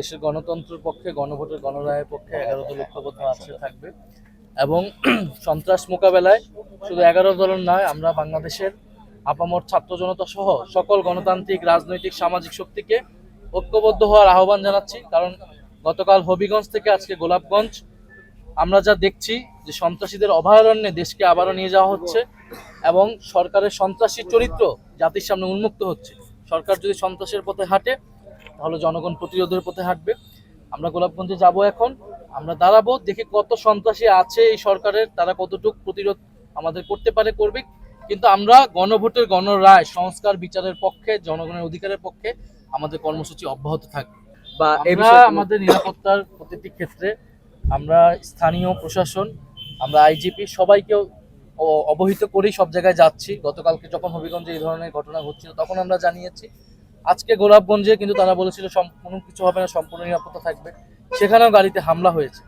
দেশের গণতন্ত্রের পক্ষে, গণভোটের গণরায়ের পক্ষে 11 দল ঐক্যবদ্ধ আছে থাকবে এবং সন্ত্রাস মোকাবেলায় শুধু 11 দলের নয়, আমরা বাংলাদেশের আপামর ছাত্র জনতা সহ সকল গণতান্ত্রিক, রাজনৈতিক, সামাজিক শক্তিকে ঐক্যবদ্ধ হওয়ার আহ্বান জানাচ্ছি। কারণ গতকাল হবিগঞ্জ থেকে আজকে গোলাপগঞ্জ আমরা যা দেখছি যে সন্ত্রাসীদের অভয়ারণ্যে দেশকে আবারও নিয়ে যাওয়া হচ্ছে এবং সরকারের সন্ত্রাসী চরিত্র জাতির সামনে উন্মুক্ত হচ্ছে। সরকার যদি সন্ত্রাসের পথে হাঁটে তাহলে জনগণ প্রতিরোধের পথে হাঁটবে। আমরা গোলাপগঞ্জে যাব, এখন আমরা দাঁড়াবো, দেখি কত সন্ত্রাসী আছে এই সরকারের, তারা কতটুকু প্রতিরোধ আমাদের করতে পারে, করবে। কিন্তু আমরা গণভোটের গণরায়, সংস্কার বিচারের পক্ষে, জনগণের অধিকারের পক্ষে আমাদের কর্মসূচি অব্যাহত থাকবে। বা আমরা আমাদের নিরাপত্তার প্রতিটি ক্ষেত্রে আমরা স্থানীয় প্রশাসন, আমরা আইজিপি সবাইকেও অবহিত করেই সব জায়গায় যাচ্ছি। গতকালকে যখন হবিগঞ্জে এই ধরনের ঘটনা ঘটছিল তখন আমরা জানিয়েছি। আজকে গোলাপগঞ্জে কিন্তু তারা বলেছিল কোনো কিছু হবে না, সম্পূর্ণ নিরাপত্তা থাকবে, সেখানেও গাড়িতে হামলা হয়েছে।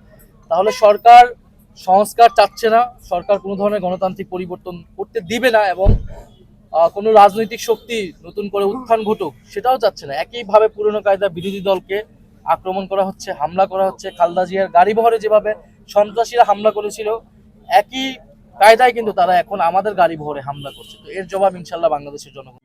তাহলে সরকার সংস্কার চাচ্ছে না, সরকার কোনো ধরনের গণতান্ত্রিক পরিবর্তন করতে দিবে না এবং কোনো রাজনৈতিক শক্তি নতুন করে উত্থান ঘটুক সেটাও চাচ্ছে না। একইভাবে পুরনো কায়দা বিরোধী দলকে আক্রমণ করা হচ্ছে, হামলা করা হচ্ছে। খালেদা জিয়ার গাড়ি বহরে যেভাবে সন্ত্রাসীরা হামলা করেছিল, একই কায়দায় কিন্তু তারা এখন আমাদের গাড়ি বহরে হামলা করছে। তো এর জবাব ইনশাল্লাহ বাংলাদেশের জনগণ।